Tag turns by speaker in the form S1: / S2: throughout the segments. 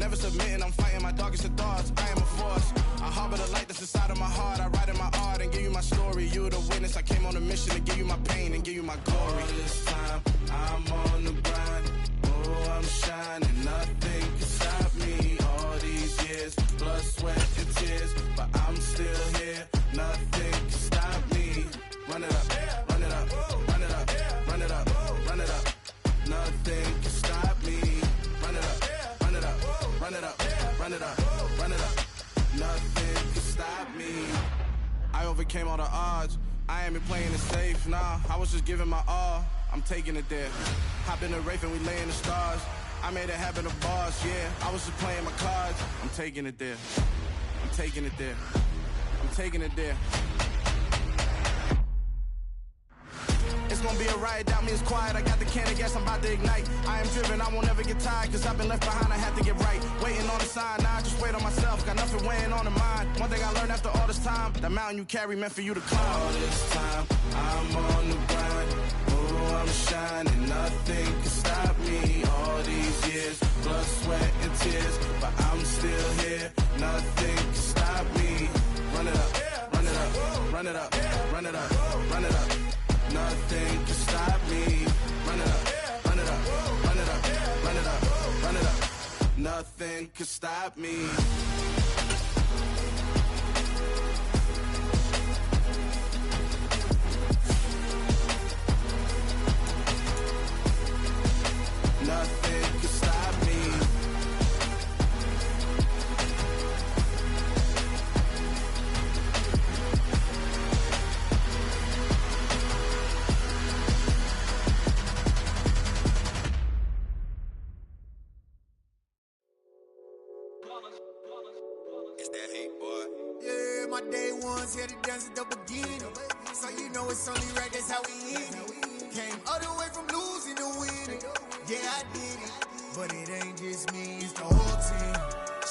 S1: never submitting, I'm fighting my darkest of thoughts. I am a force. I harbor the light that's inside of my heart. I write in my art and give you my story. You the witness. I came on a mission to give you my pain and give you my glory. All this time, I'm on the grind. Oh, I'm shining. Nothing can stop me. All these years, blood, sweat, and tears, but I'm still here. Nothing can stop me. Run it up, run it up, run it up, run it up, run it up. Nothing can stop me. Run it up, run it up, run it up, run it up, run it up. Nothing can stop me. I overcame all the odds. I ain't been playing it safe, nah. I was just giving my all. I'm taking it there. Hop in the Wraith and we lay in the stars. I made it happen to boss, yeah. I was just playing my cards. I'm taking it there. I'm taking it there. I'm taking it there. It's gonna be a riot, doubt me it's quiet. I got the can of gas, I'm about to ignite. I am driven, I won't ever get tired, cause I've been left behind, I have to get right. Waiting on the sign, now I just wait on myself. Got nothing weighing on the mind. One thing I learned after all this time, the mountain you carry meant for you to climb. All this time, I'm on the grind. Oh, I'm shining, nothing can stop me. All these years, blood, sweat, and tears, but I'm still here. Nothing can stop me. Run it up, run it up, run it up, run it up, run it up. Nothing can stop me. Run it up, run it up, run it up, run it up, run it up. Nothing can stop me. Nothing can stop me.
S2: It's that hate, boy.
S3: Yeah, my day ones here to dance at the beginning. So you know it's only right, that's how we end it. Came all the way from losing to winning. Yeah, I did it. But it ain't just me, it's the whole team.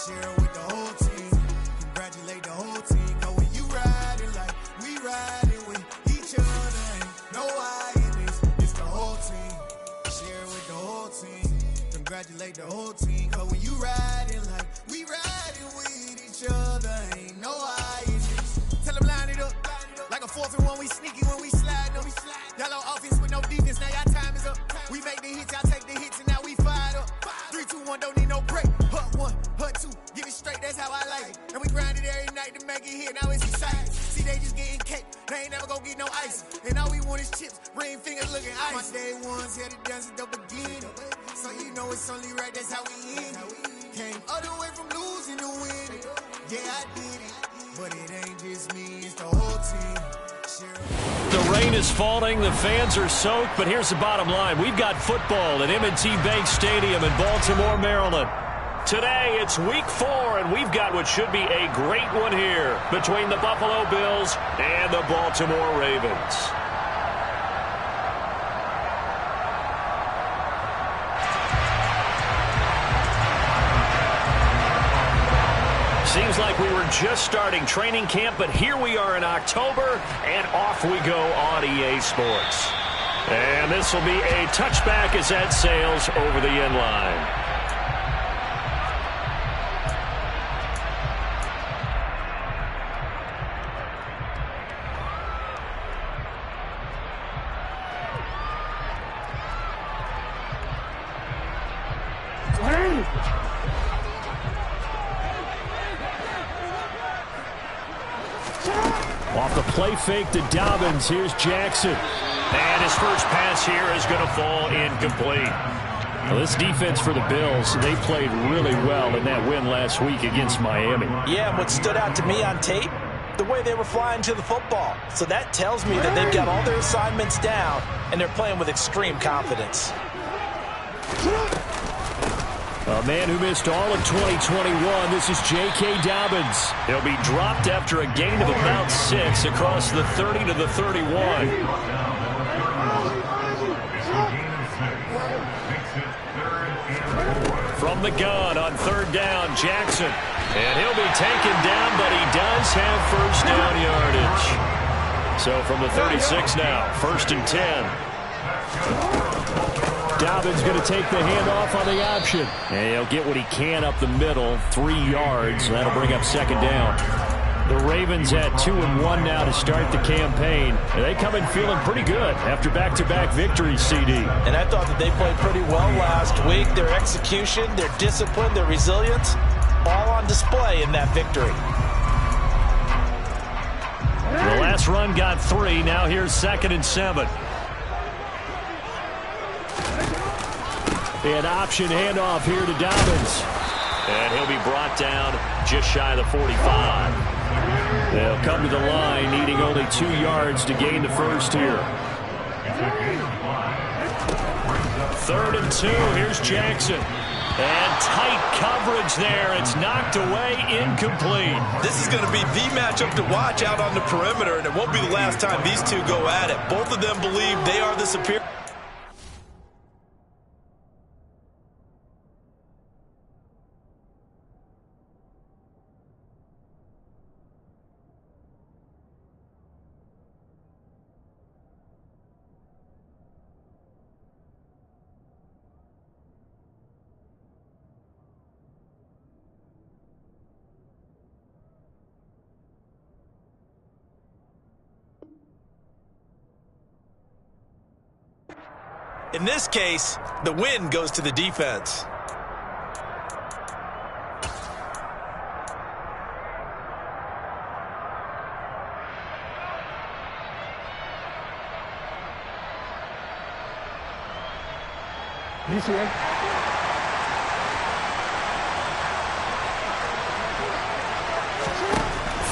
S3: Share it with the whole team. Congratulate the whole team. Cause when you riding like we riding with each other, ain't no I in this. It's the whole team. Share it with the whole team. Congratulate the whole team. Cause when you riding like we riding with each other, ain't no I in this. Tell them line it up. Like a 4th and 1, we sneaky when we slide them. Y'all on offense with no defense, now y'all time is up. We make the hits, y'all take the hits, and now we fired up. 3, 2, 1, don't need no break. Hut 1, hut 2, give it straight, that's how I like it. And we grind it every night to make it hit, now it's exciting. See, they just getting cake, they ain't never gonna get no ice. And all we want is chips, ring fingers looking ice. My day ones here to dance at the beginning. So you know it's only right, that's how we end it. Came all the way from losing to winning. Yeah, I did it. But it ain't just me, it's the whole team.
S4: The rain is falling, the fans are soaked, but here's the bottom line. We've got football at M&T Bank Stadium in Baltimore, Maryland. Today, it's week 4, and we've got what should be a great one here between the Buffalo Bills and the Baltimore Ravens. Seems like we were just starting training camp, but here we are in October, and off we go on EA Sports. And this will be a touchback as that sails over the end line. Off the play fake to Dobbins. Here's Jackson. And his first pass here is going to fall incomplete. Well, this defense for the Bills, they played really well in that win last week against Miami.
S5: Yeah, and what stood out to me on tape, the way they were flying to the football. So that tells me that they've got all their assignments down, and they're playing with extreme confidence.
S4: A man who missed all of 2021, this is J.K. Dobbins. He'll be dropped after a gain of about 6 across the 30 to the 31. From the gun on 3rd down, Jackson. And he'll be taken down, but he does have first down yardage. So from the 36 now, 1st and 10. Dobbins going to take the handoff on the option. And he'll get what he can up the middle, 3 yards. That'll bring up second down. The Ravens at 2-1 now to start the campaign. They come in feeling pretty good after back-to-back victories, CD.
S5: And I thought that they played pretty well last week. Their execution, their discipline, their resilience, all on display in that victory.
S4: The last run got 3. Now here's 2nd and 7. An option handoff here to Dobbins. And he'll be brought down just shy of the 45. They'll come to the line needing only 2 yards to gain the first here. 3rd and 2. Here's Jackson. And tight coverage there. It's knocked away, incomplete.
S5: This is going to be the matchup to watch out on the perimeter, and it won't be the last time these two go at it. Both of them believe they are the superior. In this case, the win goes to the defense.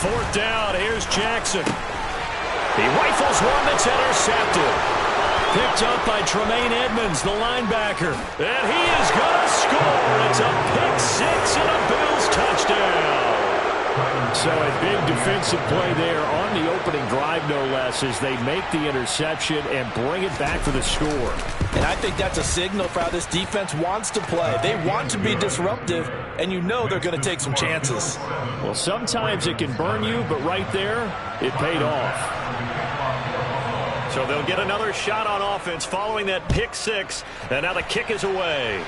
S4: Fourth down, here's Jackson. He rifles one that's intercepted. Picked up by Tremaine Edmonds, the linebacker. And he is going to score. It's a pick 6 and a Bills touchdown. So a big defensive play there on the opening drive, no less, as they make the interception and bring it back for the score.
S5: And I think that's a signal for how this defense wants to play. They want to be disruptive, and you know they're going to take some chances.
S4: Well, sometimes it can burn you, but right there, it paid off. So they'll get another shot on offense following that pick 6, and now the kick is away.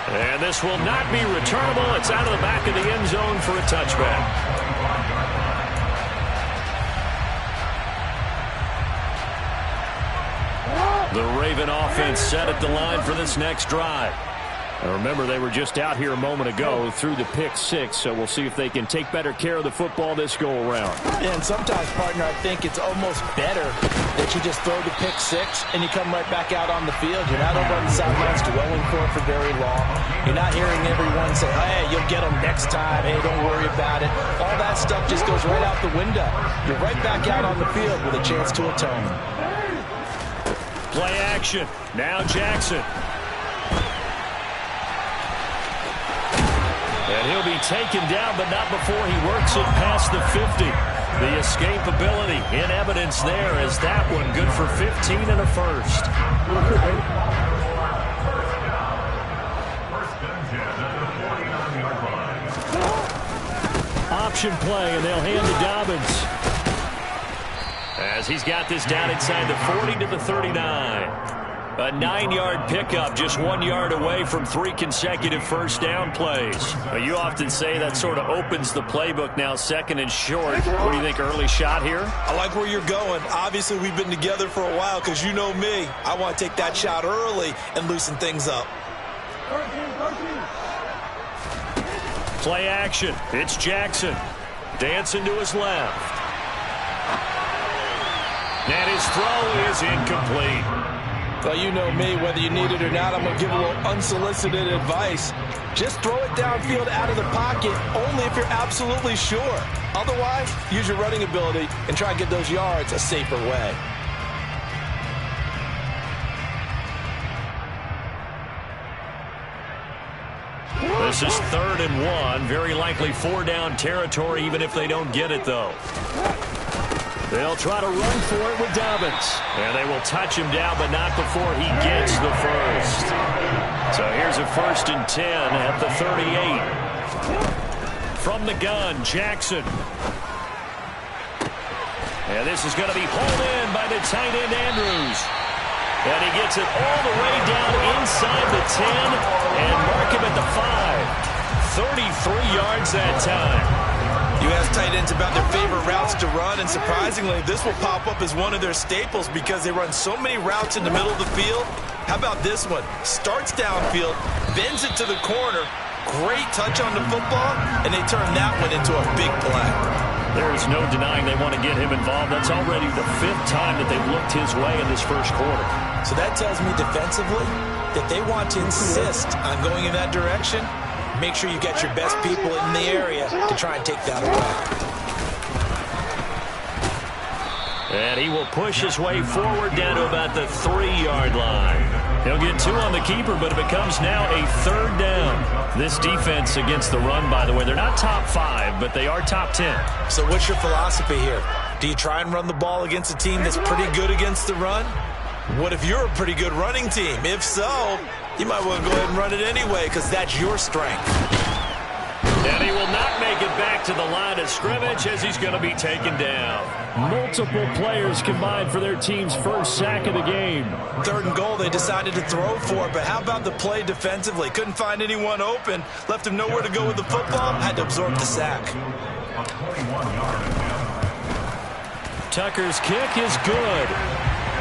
S4: And this will not be returnable. It's out of the back of the end zone for a touchback. The Raven offense set at the line for this next drive. And remember, they were just out here a moment ago through the pick 6, so we'll see if they can take better care of the football this go-around.
S5: And sometimes, partner, I think it's almost better that you just throw the pick 6 and you come right back out on the field. You're not over on the sidelines dwelling for it for very long. You're not hearing everyone say, hey, you'll get them next time. Hey, don't worry about it. All that stuff just goes right out the window. You're right back out on the field with a chance to atone.
S4: Play action. Now Jackson. And he'll be taken down, but not before he works it past the 50. The escapability in evidence there as that one good for 15 and a first. Option play, and they'll hand to Dobbins. As he's got this down inside the 40 to the 39. A 9-yard pickup, just 1 yard away from 3 consecutive first down plays. You often say that sort of opens the playbook now, 2nd and short. What do you think, early shot here?
S5: I like where you're going. Obviously, we've been together for a while because you know me. I want to take that shot early and loosen things up.
S4: Play action. It's Jackson. Dancing to his left. And his throw is incomplete.
S5: Well, you know me, whether you need it or not, I'm going to give a little unsolicited advice. Just throw it downfield out of the pocket, only if you're absolutely sure. Otherwise, use your running ability and try and get those yards a safer way.
S4: This is 3rd and 1. Very likely 4-down territory, even if they don't get it, though. They'll try to run for it with Dobbins. And they will touch him down, but not before he gets the first. So here's a 1st and 10 at the 38. From the gun, Jackson. And this is going to be hauled in by the tight end, Andrews. And he gets it all the way down inside the 10 and mark him at the 5. 33 yards that time.
S5: You ask tight ends about their favorite routes to run, and surprisingly, this will pop up as one of their staples because they run so many routes in the middle of the field. How about this one? Starts downfield, bends it to the corner, great touch on the football, and they turn that one into a big play.
S4: There is no denying they want to get him involved. That's already the 5th time that they've looked his way in this first quarter.
S5: So that tells me defensively that they want to insist on going in that direction. Make sure you get your best people in the area to try and take that away.
S4: And he will push his way forward down to about the 3-yard line. He'll get 2 on the keeper, but it becomes now a 3rd down. This defense against the run, by the way, they're not top 5, but they are top 10.
S5: So what's your philosophy here? Do you try and run the ball against a team that's pretty good against the run? What if you're a pretty good running team? If so, you might want to go ahead and run it anyway because that's your strength.
S4: And he will not make it back to the line of scrimmage as he's going to be taken down. Multiple players combined for their team's first sack of the game. 3rd and goal,
S5: they decided to throw for it, but how about the play defensively? Couldn't find anyone open, left him nowhere to go with the football, had to absorb the sack.
S4: Tucker's kick is good.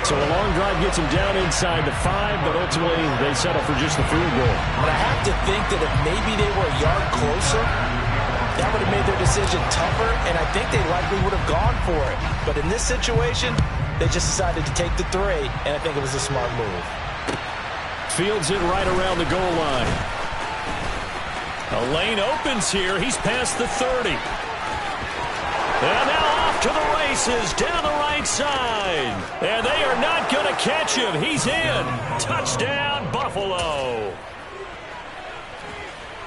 S4: So a long drive gets him down inside the 5, but ultimately they settle for just the field goal.
S5: But I have to think that if maybe they were a yard closer, that would have made their decision tougher, and I think they likely would have gone for it. But in this situation, they just decided to take the 3, and I think it was a smart move.
S4: Fields it right around the goal line. A lane opens here. He's past the 30. And now off to the races down the right side. And they are not going to catch him. He's in. Touchdown, Buffalo.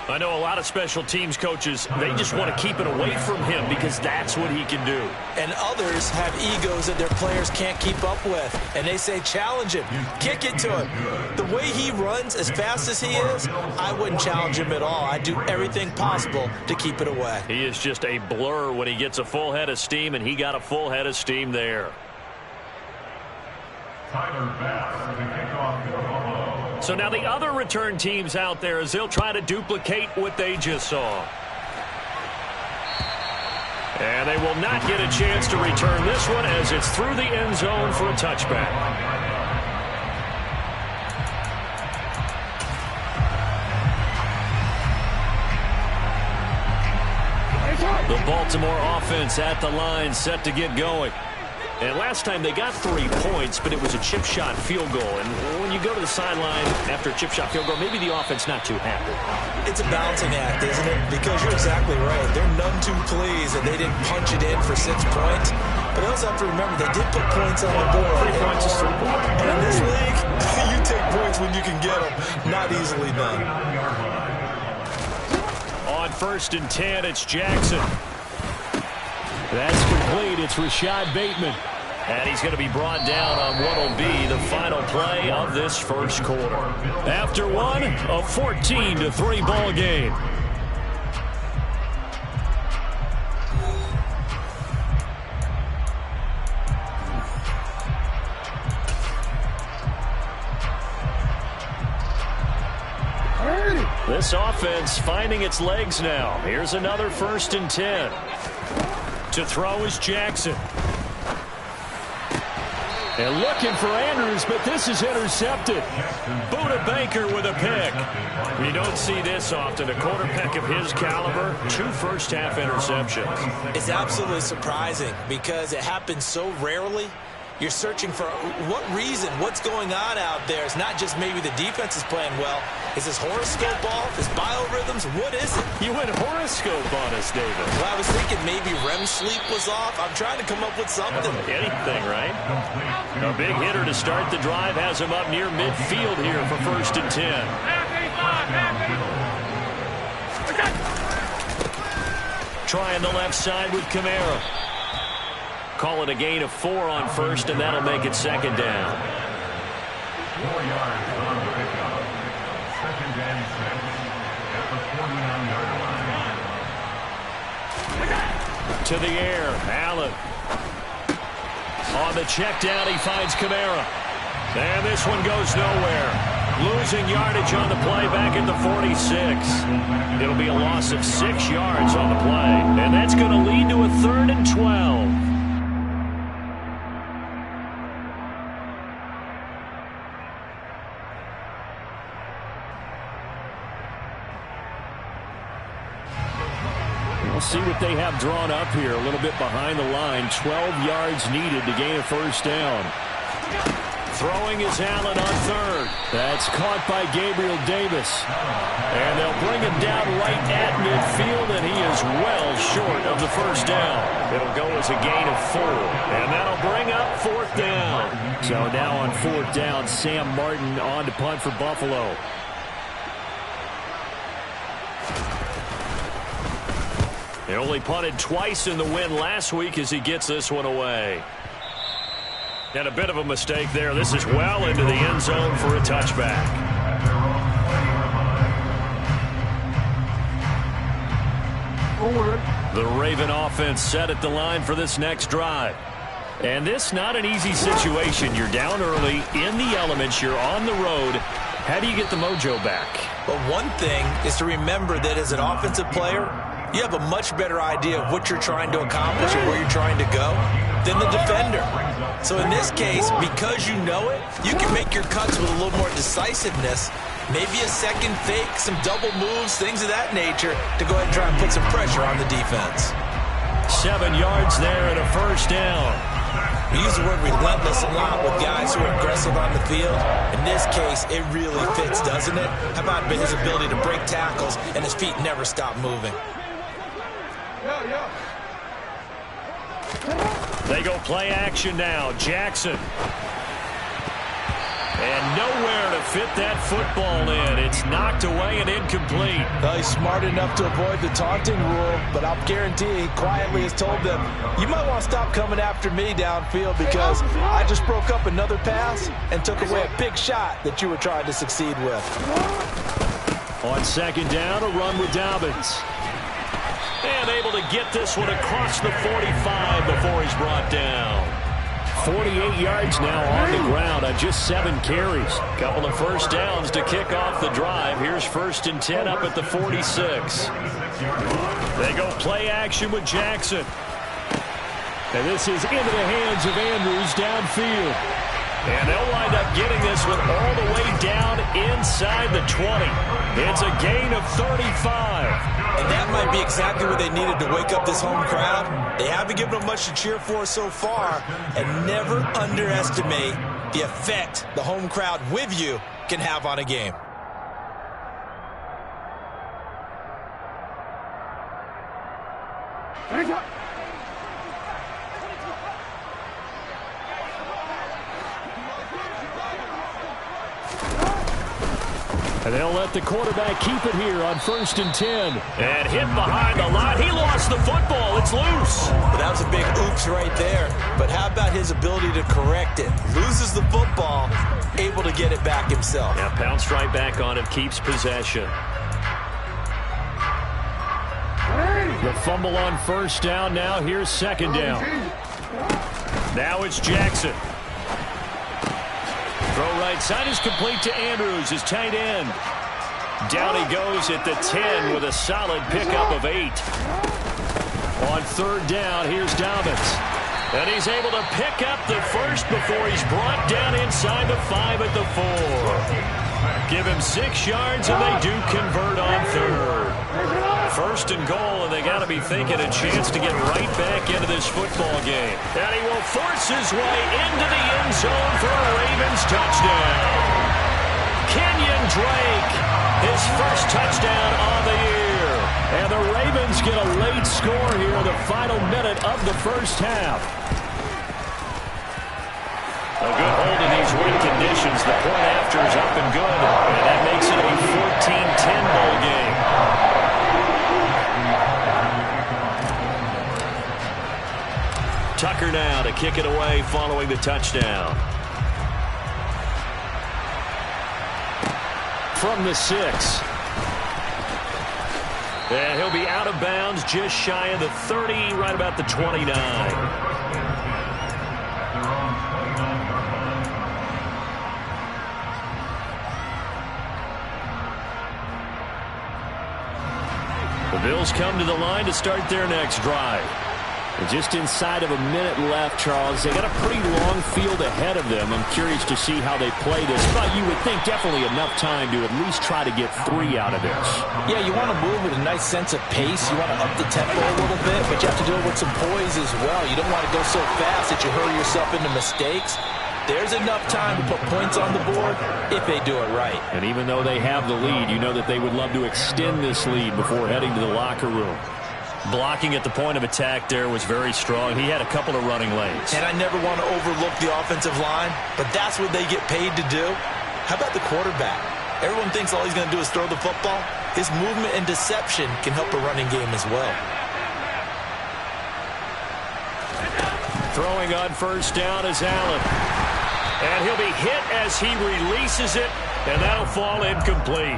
S4: I know a lot of special teams coaches, they just want to keep it away from him because that's what he can do.
S5: And others have egos that their players can't keep up with. And they say, challenge him, kick it to him. The way he runs as fast as he is, I wouldn't challenge him at all. I'd do everything possible to keep it away.
S4: He is just a blur when he gets a full head of steam, and he got a full head of steam there. So now the other return teams out there as they'll try to duplicate what they just saw. And they will not get a chance to return this one as it's through the end zone for a touchback. The Baltimore offense at the line set to get going. And last time they got 3 points, but it was a chip shot field goal. And when you go to the sideline after a chip shot field goal, maybe the offense not too happy.
S5: It's a balancing act, isn't it? Because you're exactly right. They're none too pleased that they didn't punch it in for 6 points. But they also have to remember they did put points on the board.
S4: 3 points is 3 points.
S5: And in this league, you take points when you can get them. Not easily done.
S4: On 1st and 10, it's Jackson. That's complete. It's Rashad Bateman. And he's going to be brought down on what will be the final play of this first quarter. After one, a 14-3 ball game. This offense finding its legs now. Here's another 1st and 10. To throw is Jackson. And looking for Andrews, but this is intercepted. Buda Baker with a pick. You don't see this often. A quarterback of his caliber, 2 first-half interceptions.
S5: It's absolutely surprising because it happens so rarely. You're searching for what reason, what's going on out there. It's not just maybe the defense is playing well. Is this horoscope off? Is biorhythms? What is it?
S4: You went horoscope on us, David.
S5: Well, I was thinking maybe REM sleep was off. I'm trying to come up with something.
S4: Anything, right? A big hitter to start the drive has him up near midfield here for 1st and 10. Trying the left side with Kamara. Call it a gain of 4 on 1st, and that'll make it 2nd down.
S2: 4 yards on the pickup. 2nd and 6 at the 49-yard line.
S4: To the air, Allen. On the check down, he finds Kamara. And this one goes nowhere. Losing yardage on the play back at the 46. It'll be a loss of 6 yards on the play. And that's going to lead to a 3rd and 12. We'll see what they have drawn up here. A little bit behind the line. 12 yards needed to gain a first down. Throwing is Allen on 3rd. That's caught by Gabriel Davis. And they'll bring him down right at midfield, and he is well short of the first down. It'll go as a gain of 4. And that'll bring up 4th down. So now on 4th down, Sam Martin on to punt for Buffalo. They only punted twice in the win last week as he gets this one away. And a bit of a mistake there. This is well into the end zone for a touchback. The Raven offense set at the line for this next drive. And this not an easy situation. You're down early, in the elements, you're on the road. How do you get the mojo back?
S5: Well, one thing is to remember that as an offensive player, you have a much better idea of what you're trying to accomplish and where you're trying to go than the defender. So in this case, because you know it, you can make your cuts with a little more decisiveness, maybe a second fake, some double moves, things of that nature, to go ahead and try and put some pressure on the defense.
S4: 7 yards there and a first down.
S5: We use the word relentless a lot with guys who are aggressive on the field. In this case, it really fits, doesn't it? How about his ability to break tackles and his feet never stop moving?
S4: They go play action now. Jackson. And nowhere to fit that football in. It's knocked away and incomplete.
S5: Well, he's smart enough to avoid the taunting rule, but I'll guarantee he quietly has told them, you might want to stop coming after me downfield because I just broke up another pass and took away a big shot that you were trying to succeed with.
S4: On 2nd down, a run with Dobbins. And able to get this one across the 45 before he's brought down. 48 yards now on the ground on just 7 carries. Couple of first downs to kick off the drive. Here's 1st and 10 up at the 46. They go play action with Jackson. And this is into the hands of Andrews downfield. And they'll wind up getting this one all the way down inside the 20. It's a gain of 35.
S5: And that might be exactly what they needed to wake up this home crowd. They haven't given them much to cheer for so far. And never underestimate the effect the home crowd with you can have on a game.
S4: And they'll let the quarterback keep it here on 1st and 10. And hit behind the line. He lost the football. It's loose.
S5: But that was a big oops right there. But how about his ability to correct it? Loses the football, able to get it back himself.
S4: Yeah, pounced right back on it, keeps possession. The fumble on 1st down. Now here's 2nd down. Now it's Jackson. Throw right side is complete to Andrews, his tight end. Down he goes at the 10 with a solid pickup of 8. On 3rd down, here's Dobbins. And he's able to pick up the first before he's brought down inside the 5 at the 4. Give him 6 yards, and they do convert on 3rd. 1st and goal, and they got to be thinking a chance to get right back into this football game. And he will force his way into the end zone for a Ravens touchdown. Kenyon Drake, his first touchdown on the year. And the Ravens get a late score here in the final minute of the first half. A good hold in these win conditions. The point after is up and good, and that makes it a 14-10 ball game. Tucker now to kick it away following the touchdown. From the 6. And he'll be out of bounds just shy of the 30, right about the 29. The Bills come to the line to start their next drive. And just inside of a minute left, Charles. They got a pretty long field ahead of them. I'm curious to see how they play this. But you would think definitely enough time to at least try to get 3 out of this. Yeah, you want to move with a nice sense of pace. You want to up the tempo a little bit, but you have to do it with some poise as well. You don't want to go so fast that you hurry yourself into mistakes. There's enough time to put points on the board if they do it right. And even though they have the lead, you know that they would love to extend this lead before heading to the locker room. Blocking at the point of attack there was very strong. He had a couple of running lanes. And I never want to overlook the offensive line, but that's what they get paid to do. How about the quarterback? Everyone thinks all he's going to do is throw the football. His movement and deception can help a running game as well. Throwing on first down is Allen. And he'll be hit as he releases it, and that'll fall incomplete.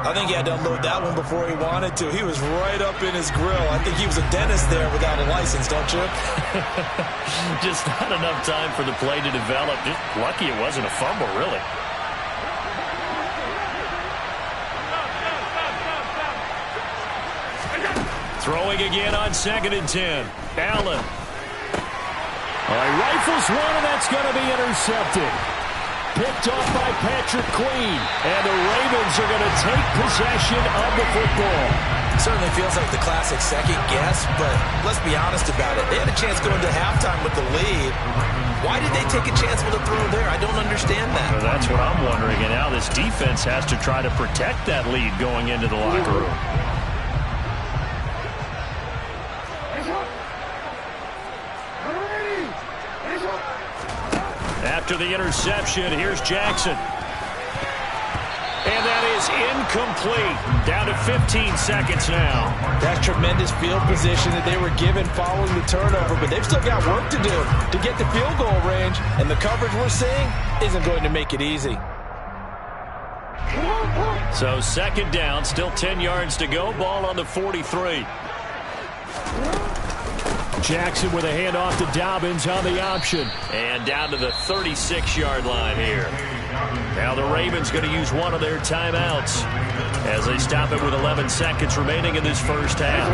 S4: I think he had to unload that one before he wanted to. He was right up in his grill. I think he was a dentist there without a license, don't you? Just not enough time for the play to develop. Just lucky it wasn't a fumble, really. Throwing again on 2nd and 10. Allen. All right, rifles one, and that's going to be intercepted. Picked off by Patrick Queen. And the Ravens are going to take possession of the football. Certainly feels like the classic second guess, but let's be honest about it. They had a chance going to halftime with the lead. Why did they take a chance with a throw there? I don't understand that. Well, that's what I'm wondering. And now this defense has to try to protect that lead going into the locker room. After the interception, here's Jackson. And that is incomplete. Down to 15 seconds now. That's tremendous field position that they were given following the turnover, but they've still got work to do to get the field goal range, and the coverage we're seeing isn't going to make it easy. So 2nd down, still 10 yards to go. Ball on the 43. Jackson with a handoff to Dobbins on the option. And down to the 36-yard line here. Now the Ravens going to use one of their timeouts as they stop it with 11 seconds remaining in this first half.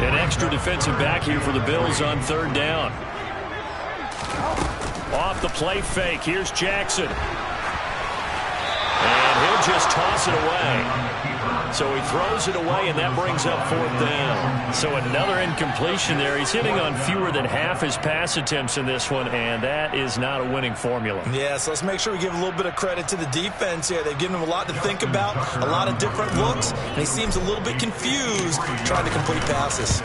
S4: An extra defensive back here for the Bills on 3rd down. Off the play fake, here's Jackson. And he'll just toss it away. So he throws it away, and that brings up 4th down. So another incompletion there. He's hitting on fewer than half his pass attempts in this one, and that is not a winning formula. Yeah, so let's make sure we give a little bit of credit to the defense here. They've given him a lot to think about, a lot of different looks, and he seems a little bit confused trying to complete passes.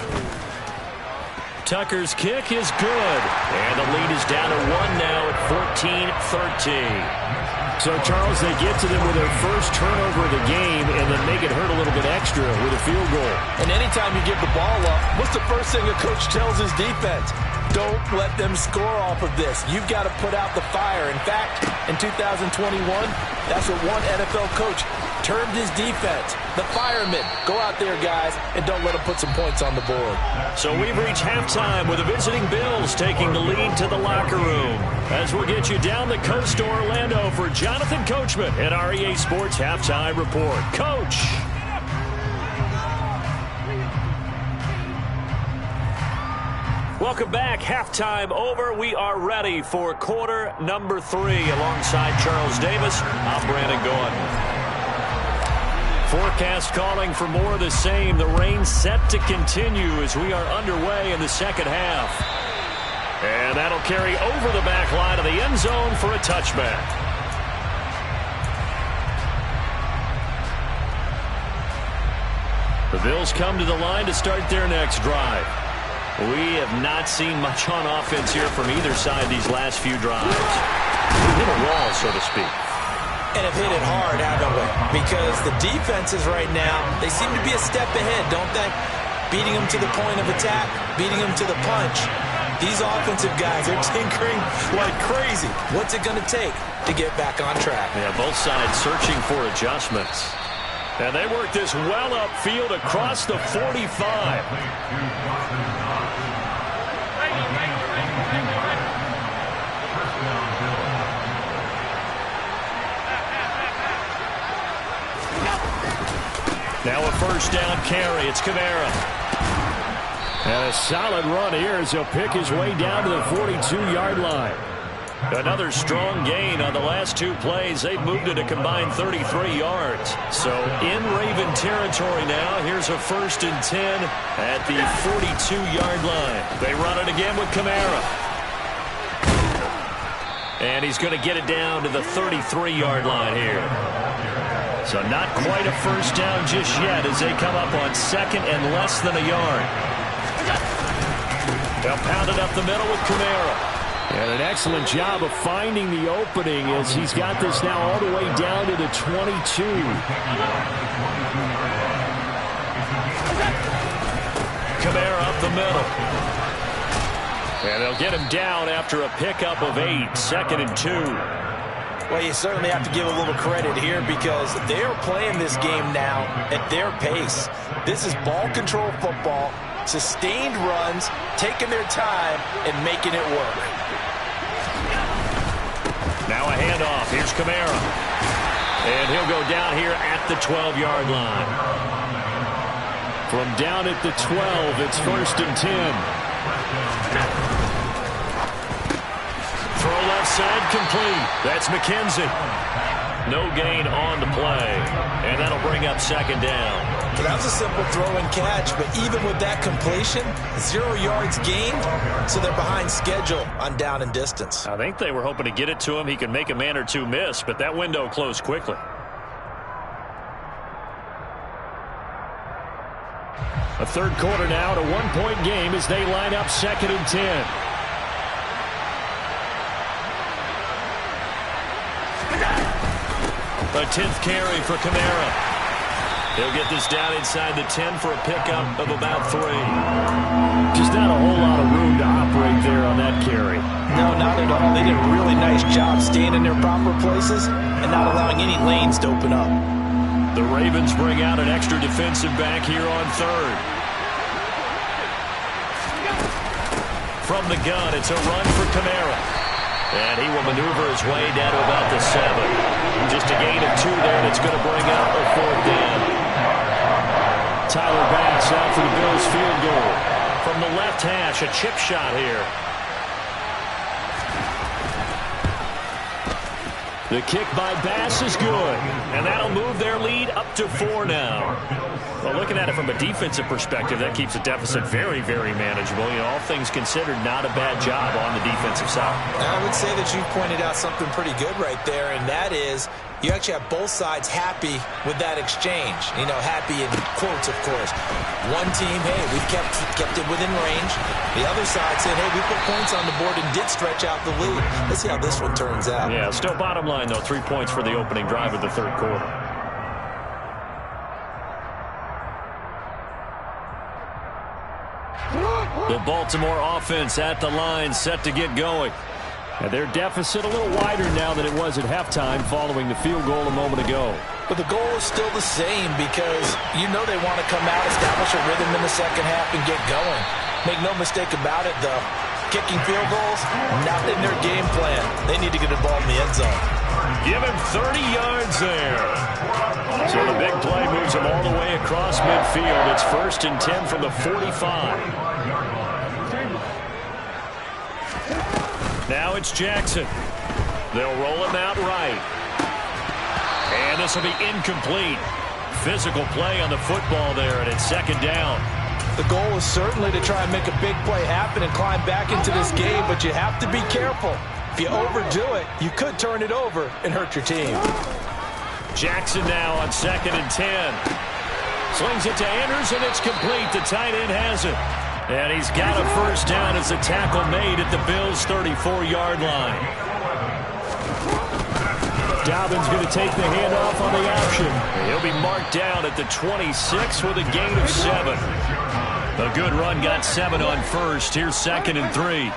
S4: Tucker's kick is good, and the lead is down to 1 now at 14-13. So, Charles, they get to them with their first turnover of the game and then make it hurt a little bit extra with a field goal. And anytime you give the ball up, what's the first thing a coach tells his defense? Don't let them score off of this. You've got to put out the fire. In fact, in 2021, that's what one NFL coach termed his defense. The firemen. Go out there, guys, and don't let them put some points on the board. So we've reached halftime with the visiting Bills taking the lead to the locker room. As we'll get you down the coast to Orlando for Jonathan Coachman at REA Sports Halftime Report. Coach. Welcome back. Halftime over. We are ready for quarter number 3 alongside Charles Davis. I'm Brandon Gaudin. Forecast calling for more of the same. The rain set to continue as we are underway in the second half. And that'll carry over the back line of the end zone for a touchback. The Bills come to the line to start their next drive. We have not seen much on offense here from either side these last few drives. We've hit a wall, so to speak. And have hit it hard, haven't we? Because the defenses right now, they seem to be a step ahead, don't they? Beating them to the point of attack, beating them to the punch. These offensive guys are tinkering like crazy. What's it going to take to get back on track? Yeah, both sides searching for adjustments. And they work this well upfield across the 45. Now a first down carry. It's Kamara. And a solid run here as he'll pick his way down to the 42-yard line. Another strong gain on the last two plays. They've moved it a combined 33 yards. So in Raven territory now. Here's a 1st and 10 at the 42-yard line. They run it again with Kamara. And he's going to get it down to the 33-yard line here. So not quite a first down just yet as they come up on 2nd and less than a yard. They'll pound it up the middle with Kamara. And an excellent job of finding the opening as he's got this now all the way down to the 22. Kamara up the middle. And they'll get him down after a pickup of 8, 2nd and 2.
S5: Well, you certainly have to give a little credit here because they're playing this game now at their pace. This is ball control football, sustained runs, taking their time, and making it work.
S4: Now a handoff. Here's Kamara. And he'll go down here at the 12-yard line. From down at the 12, it's 1st and 10. Throw left side complete. That's McKenzie. No gain on the play. And that'll bring up 2nd down.
S5: That was a simple throw and catch, but even with that completion, 0 yards gained, so they're behind schedule on down and distance.
S4: I think they were hoping to get it to him. He could make a man or two miss, but that window closed quickly. A third quarter now at a 1-point game as they line up 2nd and 10. A 10th carry for Kamara. He'll get this down inside the 10 for a pickup of about 3. Just not a whole lot of room to operate there on that carry.
S5: No, not at all. They did a really nice job staying in their proper places and not allowing any lanes to open up.
S4: The Ravens bring out an extra defensive back here on 3rd. From the gun, it's a run for Kamara. And he will maneuver his way down to about the 7. Just a gain of 2 there, and it's going to bring up a 4th down. Tyler backs out for the Bills field goal. From the left hash, a chip shot here. The kick by Bass is good, and that'll move their lead up to 4 now. Well, looking at it from a defensive perspective, that keeps the deficit very, very manageable. You know, all things considered, not a bad job on the defensive side. I
S5: would say that you pointed out something pretty good right there, and that is you actually have both sides happy with that exchange. You know, happy in quotes, of course. One team, hey, we've kept it within range. The other side said, hey, we put points on the board and did stretch out the lead. Let's see how this one turns out.
S4: Yeah, still bottom line, though, 3 points for the opening drive of the third quarter. The Baltimore offense at the line, set to get going. And their deficit a little wider now than it was at halftime following the field goal a moment ago.
S5: But the goal is still the same because you know they want to come out, establish a rhythm in the second half, and get going. Make no mistake about it, though. Kicking field goals, not in their game plan. They need to get the ball in the end zone.
S4: Give him 30 yards there. So the big play moves him all the way across midfield. It's 1st and 10 from the 45. Now it's Jackson. They'll roll him out right. And this will be incomplete. Physical play on the football there, and it's 2nd down.
S5: The goal is certainly to try and make a big play happen and climb back into this game, but you have to be careful. If you overdo it, you could turn it over and hurt your team.
S4: Jackson now on 2nd and 10. Slings it to Andrews, and it's complete. The tight end has it. And he's got a first down as the tackle made at the Bills' 34-yard line. Dobbins going to take the handoff on the option. He'll be marked down at the 26 with a gain of 7. A good run, got 7 on first. Here's 2nd and 3.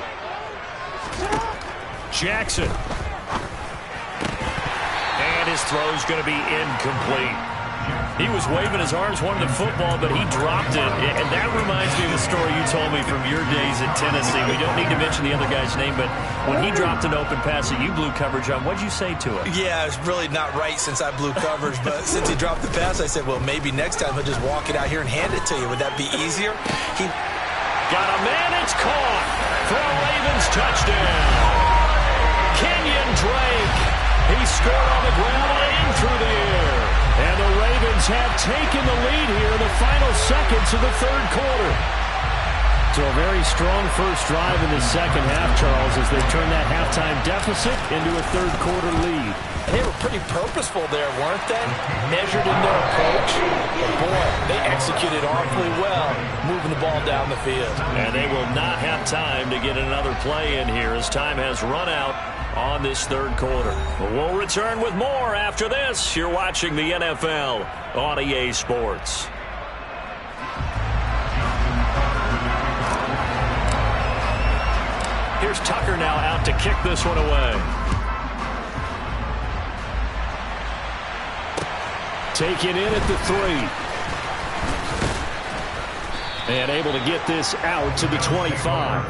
S4: Jackson. And his throw's going to be incomplete. He was waving his arms, wanted the football, but he dropped it. And that reminds me of the story you told me from your days at Tennessee. We don't need to mention the other guy's name, but when he dropped an open pass that you blew coverage on, what did you say to him?
S5: Yeah, it's really not right since I blew coverage, but since he dropped the pass, I said, well, maybe next time he'll just walk it out here and hand it to you. Would that be easier? He
S4: got a man, it's caught for a Ravens touchdown. Kenyon Drake. He scored on the ground and through the air. And the Ravens have taken the lead here in the final seconds of the third quarter. So a very strong first drive in the second half, Charles, as they turn that halftime deficit into a third quarter lead.
S5: They were pretty purposeful there, weren't they? Measured in their approach. But boy, they executed awfully well, moving the ball down the field.
S4: And they will not have time to get another play in here as time has run out on this third quarter. We'll return with more after this. You're watching the NFL on EA Sports. Here's Tucker now out to kick this one away. Taken in at the 3. And able to get this out to the 25.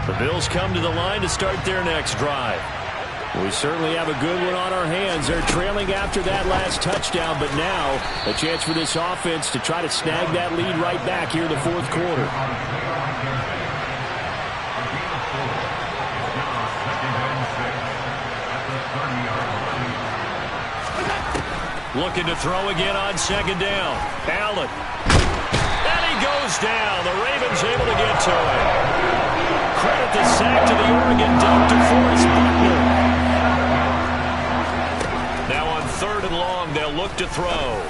S4: The Bills come to the line to start their next drive. We certainly have a good one on our hands. They're trailing after that last touchdown, but now a chance for this offense to try to snag that lead right back here in the fourth quarter. Looking to throw again on second down. Allen. And he goes down. The Ravens able to get to it. Credit the sack to the Oregon dump to Forrest Buckner. Now on third and long, they'll look to throw.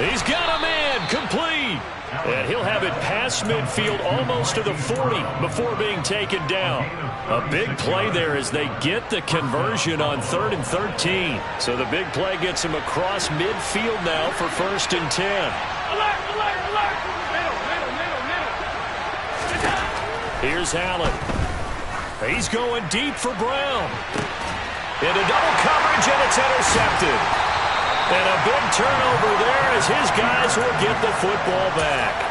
S4: He's got a man, complete. And he'll have it past midfield almost to the 40 before being taken down. A big play there as they get the conversion on 3rd and 13. So the big play gets him across midfield now for 1st and 10.
S6: Alert, alert, alert.
S4: Here's Allen. He's going deep for Brown. Into double coverage, and it's intercepted. And a big turnover there as his guys will get the football back.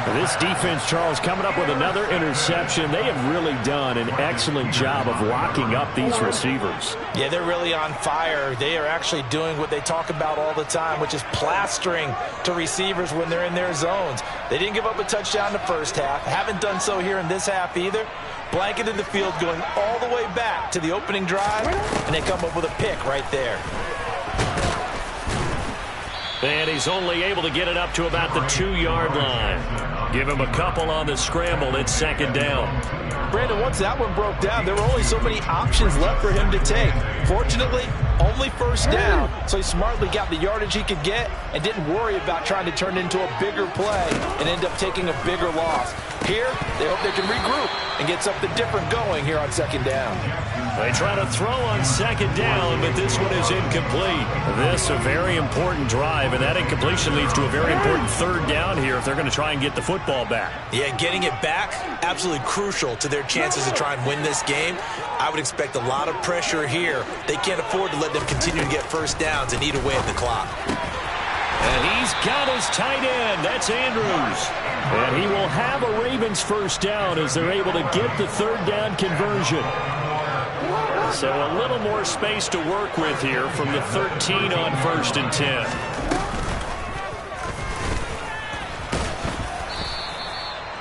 S4: This defense, Charles, coming up with another interception. They have really done an excellent job of locking up these receivers.
S5: Yeah, they're really on fire. They are actually doing what they talk about all the time, which is plastering to receivers when they're in their zones. They didn't give up a touchdown in the first half. Haven't done so here in this half either. Blanketed the field going all the way back to the opening drive, and they come up with a pick right there.
S4: And he's only able to get it up to about the 2-yard line. Give him a couple on the scramble. It's second down.
S5: Brandon, once that one broke down, there were only so many options left for him to take. Fortunately, only first down, so he smartly got the yardage he could get and didn't worry about trying to turn it into a bigger play and end up taking a bigger loss. Here, they hope they can regroup and get something different going here on second down.
S4: They try to throw on second down, but this one is incomplete. This a very important drive, and that incompletion leads to a very important third down here if they're going to try and get the football back.
S5: Yeah, getting it back, absolutely crucial to their chances to try and win this game. I would expect a lot of pressure here. They can't afford to let them continue to get first downs and eat away at the clock.
S4: And he's got his tight end. That's Andrews. And he will have a Ravens first down as they're able to get the third down conversion. So a little more space to work with here from the 13 on 1st and 10.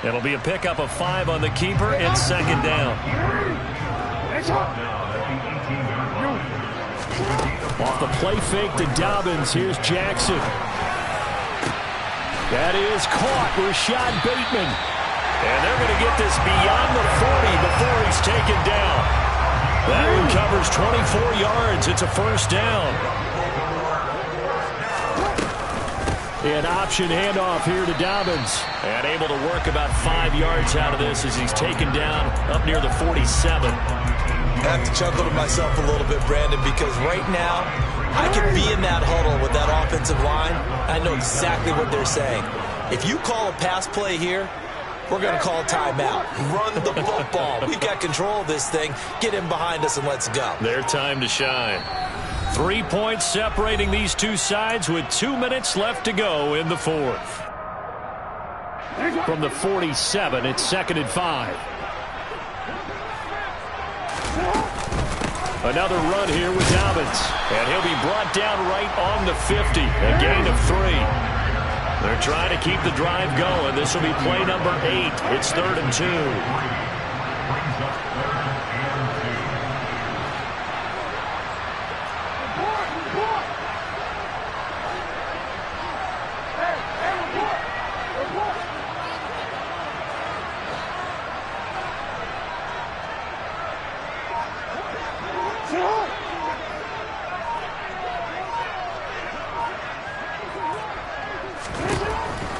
S4: It'll be a pickup of 5 on the keeper and second down. Off the play fake to Dobbins. Here's Jackson. That is caught. Rashad Bateman. And they're going to get this beyond the 40 before he's taken down. That one covers 24 yards. It's a first down. An option handoff here to Dobbins. And able to work about 5 yards out of this as he's taken down up near the 47.
S5: I have to chuckle to myself a little bit, Brandon, because right now I could be in that huddle with that offensive line. I know exactly what they're saying. If you call a pass play here, we're going to call timeout. Run the football. We've got control of this thing. Get him behind us and let's go.
S4: Their time to shine. 3 points separating these two sides with 2 minutes left to go in the fourth. From the 47, it's 2nd and 5. Another run here with Dobbins. And he'll be brought down right on the 50. A gain of 3. They're trying to keep the drive going. This will be play number 8. It's 3rd and 2.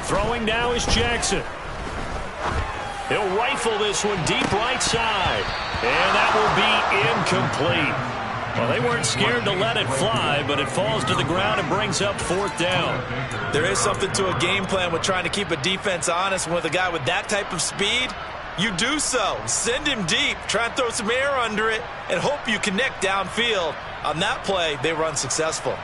S4: Throwing now is Jackson. He'll rifle this one deep right side. And that will be incomplete. Well, they weren't scared to let it fly, but it falls to the ground and brings up 4th down.
S5: There is something to a game plan with trying to keep a defense honest. With a guy with that type of speed, you do so. Send him deep. Try and throw some air under it and hope you connect downfield. On that play, they were unsuccessful.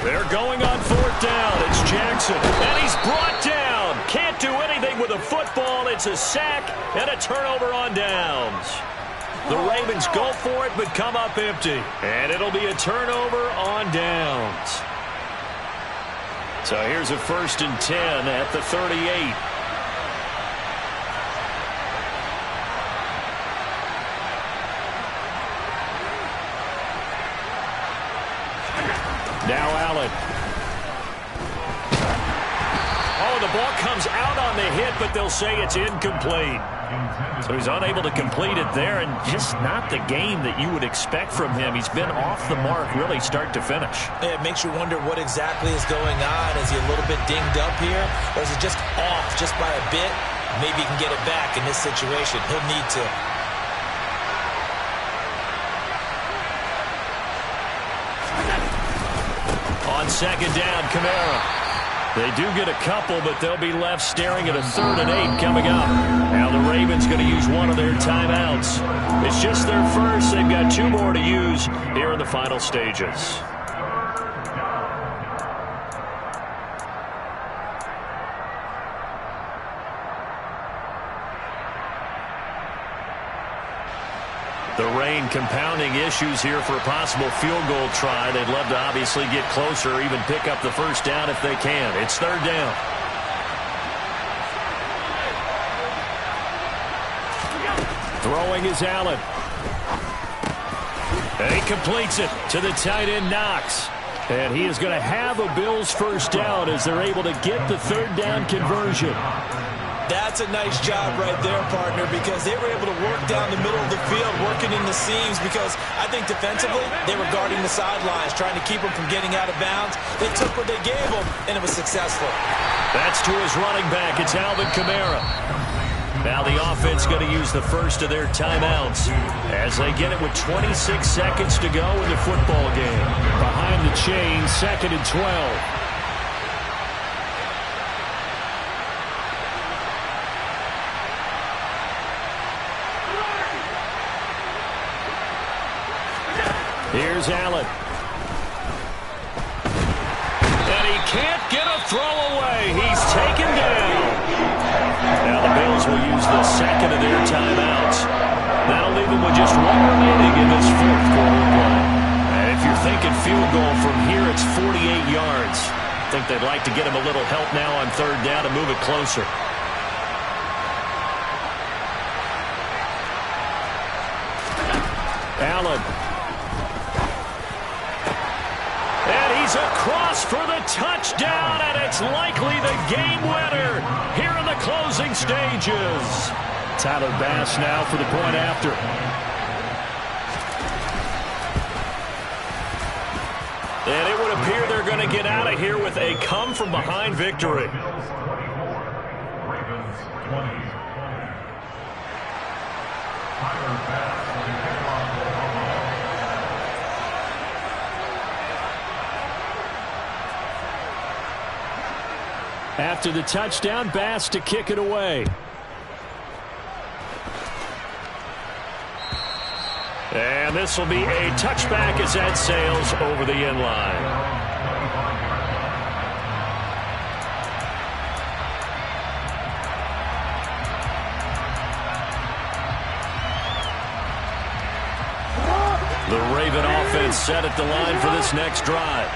S4: They're going on 4th down. It's Jackson. And he's brought down. Can't do anything with a football. It's a sack and a turnover on downs. The Ravens go for it but come up empty. And it'll be a turnover on downs. So here's a 1st and 10 at the 38. Now Allen. Oh, the ball comes out on the hit, but they'll say it's incomplete. So he's unable to complete it there, and just not the game that you would expect from him. He's been off the mark really start to finish.
S5: It makes you wonder what exactly is going on. Is he a little bit dinged up here, or is it just off just by a bit? Maybe he can get it back in this situation. He'll need to.
S4: On 2nd down, Kamara. They do get a couple, but they'll be left staring at a 3rd and 8 coming up. Now the Ravens going to use one of their timeouts. It's just their first. They've got 2 more to use here in the final stages. The rain compounding issues here for a possible field goal try. They'd love to obviously get closer or even pick up the 1st down if they can. It's 3rd down. Throwing is Allen. And he completes it to the tight end, Knox. And he is going to have a Bills 1st down as they're able to get the 3rd down conversion.
S5: That's a nice job right there, partner, because they were able to work down the middle of the field, working in the seams, because I think defensively they were guarding the sidelines, trying to keep them from getting out of bounds. They took what they gave them, and it was successful.
S4: That's to his running back. It's Alvin Kamara. Now the offense going to use the first of their timeouts as they get it with 26 seconds to go in the football game. Behind the chain, 2nd and 12. Here's Allen. And he can't get a throw away. He's taken down. Now the Bills will use the 2nd of their timeouts. That'll leave them with just 1 remaining in this 4th quarter play. And if you're thinking field goal from here, it's 48 yards. I think they'd like to get him a little help now on 3rd down to move it closer. Allen. Across for the touchdown, and it's likely the game winner here in the closing stages. Tyler Bass now for the point after. And it would appear they're going to get out of here with a come-from-behind victory. After the touchdown, Bass to kick it away. And this will be a touchback as that sails over the end line. The Raven offense set at the line for this next drive.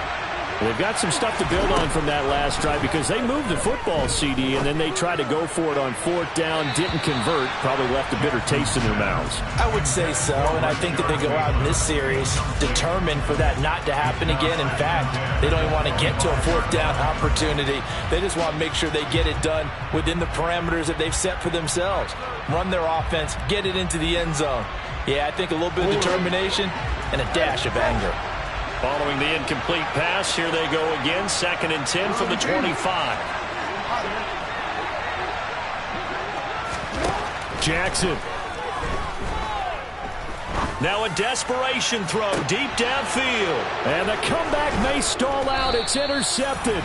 S4: They've got some stuff to build on from that last drive because they moved the football, CD, and then they tried to go for it on fourth down, didn't convert, probably left a bitter taste in their mouths.
S5: I would say so, and I think that they go out in this series determined for that not to happen again. In fact, they don't even want to get to a fourth down opportunity. They just want to make sure they get it done within the parameters that they've set for themselves. Run their offense, get it into the end zone. Yeah, I think a little bit of determination and a dash of anger.
S4: Following the incomplete pass, here they go again, 2nd and 10 from the 25. Jackson. Now a desperation throw deep downfield. And the comeback may stall out. It's intercepted.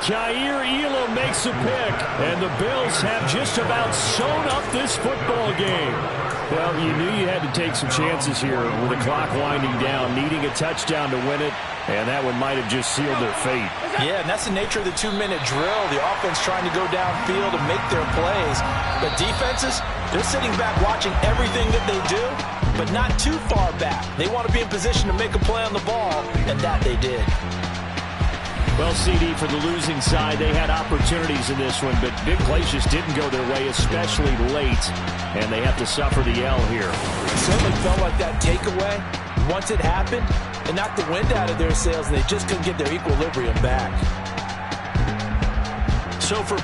S4: Jair Elam makes a pick. And the Bills have just about sewn up this football game. Well, you knew you had to take some chances here with the clock winding down, needing a touchdown to win it, and that one might have just sealed their fate.
S5: Yeah, and that's the nature of the 2-minute drill. The offense trying to go downfield and make their plays. But defenses, they're sitting back watching everything that they do, but not too far back. They want to be in position to make a play on the ball, and that they did.
S4: Well, CD, for the losing side, they had opportunities in this one, but big plays just didn't go their way, especially late, and they have to suffer the L here.
S5: It certainly felt like that takeaway, once it happened, it knocked the wind out of their sails, and they just couldn't get their equilibrium back.
S4: So for